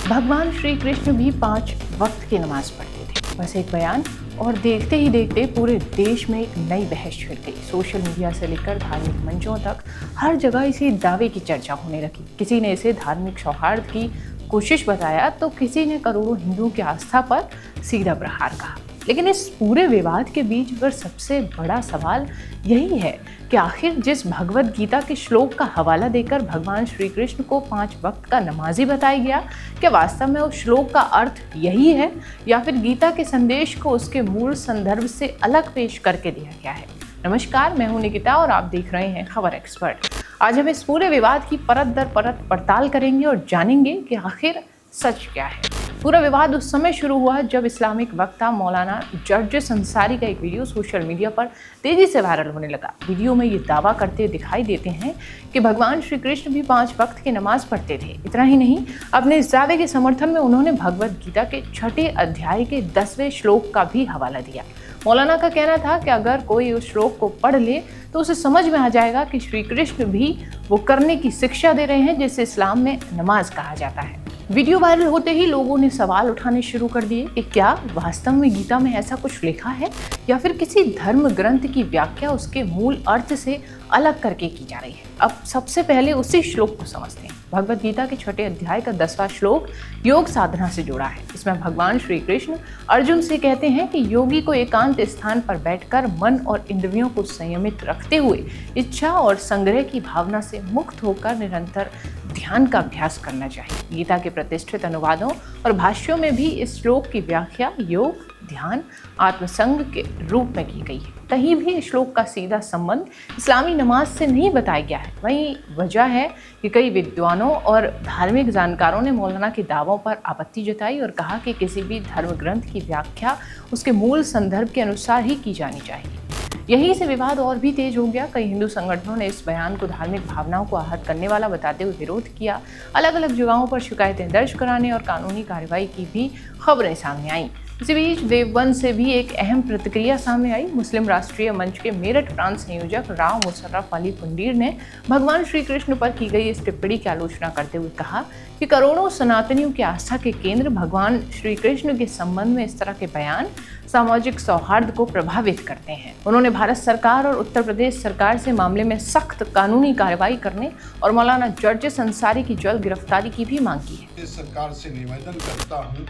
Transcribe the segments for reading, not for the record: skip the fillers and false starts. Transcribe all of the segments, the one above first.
भगवान श्री कृष्ण भी 5 वक्त की नमाज पढ़ते थे। बस एक बयान और देखते ही देखते पूरे देश में एक नई बहस छिड़ गई। सोशल मीडिया से लेकर धार्मिक मंचों तक हर जगह इसी दावे की चर्चा होने लगी। किसी ने इसे धार्मिक सौहार्द की कोशिश बताया तो किसी ने करोड़ों हिंदुओं की आस्था पर सीधा प्रहार कहा। लेकिन इस पूरे विवाद के बीच अगर सबसे बड़ा सवाल यही है कि आखिर जिस भगवत गीता के श्लोक का हवाला देकर भगवान श्री कृष्ण को 5 वक्त का नमाजी बताया गया, क्या वास्तव में उस श्लोक का अर्थ यही है या फिर गीता के संदेश को उसके मूल संदर्भ से अलग पेश करके दिया गया है। नमस्कार, मैं हूं निकिता और आप देख रहे हैं खबर एक्सपर्ट। आज हम इस पूरे विवाद की परत दर परत पड़ताल करेंगे और जानेंगे कि आखिर सच क्या है। पूरा विवाद उस समय शुरू हुआ जब इस्लामिक वक्ता मौलाना जर्जिस अंसारी का एक वीडियो सोशल मीडिया पर तेजी से वायरल होने लगा। वीडियो में ये दावा करते हुए दिखाई देते हैं कि भगवान श्री कृष्ण भी 5 वक्त की नमाज पढ़ते थे। इतना ही नहीं, अपने इस दावे के समर्थन में उन्होंने भगवत गीता के 6 अध्याय के 10वें श्लोक का भी हवाला दिया। मौलाना का कहना था कि अगर कोई उस श्लोक को पढ़ ले तो उसे समझ में आ जाएगा कि श्री कृष्ण भी वो करने की शिक्षा दे रहे हैं जिसे इस्लाम में नमाज कहा जाता है। वीडियो वायरल होते ही लोगों ने सवाल उठाने शुरू कर दिए कि क्या वास्तव में गीता में ऐसा कुछ लिखा है या फिर किसी धर्म ग्रंथ की व्याख्या उसके मूल अर्थ से अलग करके की जा रही है। अब सबसे पहले उसी श्लोक को समझते हैं। भगवत गीता के 6 अध्याय का 10वां श्लोक योग साधना से जुड़ा है। इसमें भगवान श्री कृष्ण अर्जुन से कहते हैं कि योगी को एकांत स्थान पर बैठकर मन और इंद्रियों को संयमित रखते हुए इच्छा और संग्रह की भावना से मुक्त होकर निरंतर ध्यान का अभ्यास करना चाहिए। गीता के प्रतिष्ठित अनुवादों और भाष्यों में भी इस श्लोक की व्याख्या योग, ध्यान, आत्मसंग के रूप में की गई है। कहीं भी इस श्लोक का सीधा संबंध इस्लामी नमाज से नहीं बताया गया है। वहीं वजह है कि कई विद्वानों और धार्मिक जानकारों ने मौलाना के दावों पर आपत्ति जताई और कहा कि किसी भी धर्म ग्रंथ की व्याख्या उसके मूल संदर्भ के अनुसार ही की जानी चाहिए। यहीं से विवाद और भी तेज हो गया। कई हिंदू संगठनों ने इस बयान को धार्मिक भावनाओं को आहत करने वाला बताते हुए विरोध किया। अलग अलग जगहों पर शिकायतें दर्ज कराने और कानूनी कार्रवाई की भी खबरें सामने आईं। इसी बीच वेव 1 से भी एक अहम प्रतिक्रिया सामने आई। मुस्लिम राष्ट्रीय मंच के मेरठ प्रांत संयोजक राव मुशर्रफ अली पुंडीर ने भगवान श्री कृष्ण पर की गई इस टिप्पणी की आलोचना करते हुए कहा कि करोड़ों सनातनियों की आस्था के केंद्र भगवान श्री कृष्ण के संबंध में इस तरह के बयान सामाजिक सौहार्द को प्रभावित करते हैं। उन्होंने भारत सरकार और उत्तर प्रदेश सरकार से मामले में सख्त कानूनी कार्रवाई करने और मौलाना जर्जिस अंसारी की जल्द गिरफ्तारी की भी मांग की है। सरकार से निवेदन करता हूं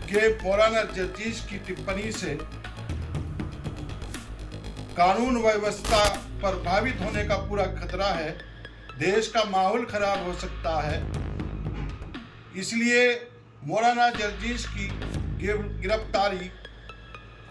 कि मौलाना जर्जिस की टिप्पणी से कानून व्यवस्था प्रभावित होने का पूरा खतरा है। देश का माहौल खराब हो सकता है। इसलिए मौलाना जर्जिस की गिरफ्तारी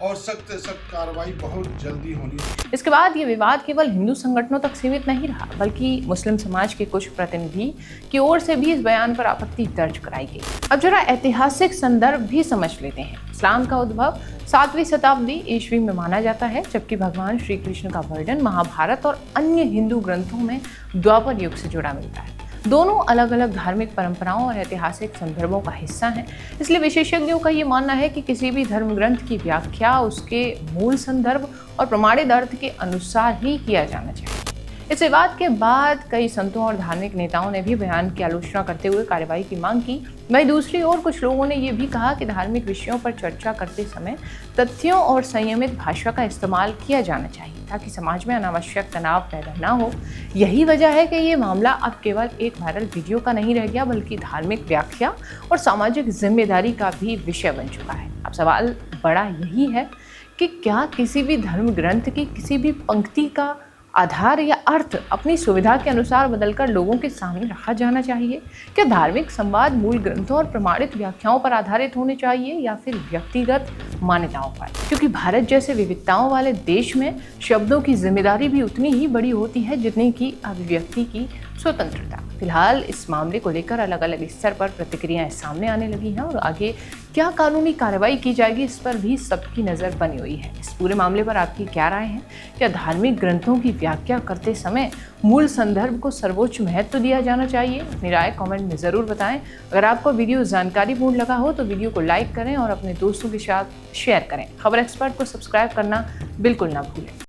और सख्त से सख्त कार्रवाई बहुत जल्दी होनी चाहिए। इसके बाद ये विवाद केवल हिंदू संगठनों तक सीमित नहीं रहा, बल्कि मुस्लिम समाज के कुछ प्रतिनिधि की ओर से भी इस बयान पर आपत्ति दर्ज कराई गई। अब जरा ऐतिहासिक संदर्भ भी समझ लेते हैं। इस्लाम का उद्भव 7वीं शताब्दी ईस्वी में माना जाता है, जबकि भगवान श्री कृष्ण का वर्णन महाभारत और अन्य हिंदू ग्रंथों में द्वापर युग से जुड़ा मिलता है। दोनों अलग अलग धार्मिक परंपराओं और ऐतिहासिक संदर्भों का हिस्सा हैं। इसलिए विशेषज्ञों का ये मानना है कि किसी भी धर्म ग्रंथ की व्याख्या उसके मूल संदर्भ और प्रमाणित अर्थ के अनुसार ही किया जाना चाहिए। इस विवाद के बाद कई संतों और धार्मिक नेताओं ने भी बयान की आलोचना करते हुए कार्रवाई की मांग की। वहीं दूसरी ओर कुछ लोगों ने यह भी कहा कि धार्मिक विषयों पर चर्चा करते समय तथ्यों और संयमित भाषा का इस्तेमाल किया जाना चाहिए ताकि समाज में अनावश्यक तनाव पैदा न हो। यही वजह है कि ये मामला अब केवल एक वायरल वीडियो का नहीं रह गया, बल्कि धार्मिक व्याख्या और सामाजिक जिम्मेदारी का भी विषय बन चुका है। अब सवाल बड़ा यही है कि क्या किसी भी धर्म ग्रंथ की किसी भी पंक्ति का आधार या अर्थ अपनी सुविधा के अनुसार बदलकर लोगों के सामने रखा जाना चाहिए? क्या धार्मिक संवाद मूल ग्रंथों और प्रमाणित व्याख्याओं पर आधारित होने चाहिए या फिर व्यक्तिगत मान्यताओं पर? क्योंकि भारत जैसे विविधताओं वाले देश में शब्दों की जिम्मेदारी भी उतनी ही बड़ी होती है जितनी की अभिव्यक्ति की स्वतंत्रता। फिलहाल इस मामले को लेकर अलग अलग स्तर पर प्रतिक्रियाएं सामने आने लगी हैं और आगे क्या कानूनी कार्रवाई की जाएगी इस पर भी सबकी नज़र बनी हुई है। इस पूरे मामले पर आपकी क्या राय है? क्या धार्मिक ग्रंथों की व्याख्या करते समय मूल संदर्भ को सर्वोच्च महत्व दिया जाना चाहिए? अपनी राय कमेंट में ज़रूर बताएं। अगर आपको वीडियो जानकारीपूर्ण लगा हो तो वीडियो को लाइक करें और अपने दोस्तों के साथ शेयर करें। खबर एक्सपर्ट को सब्सक्राइब करना बिल्कुल ना भूलें।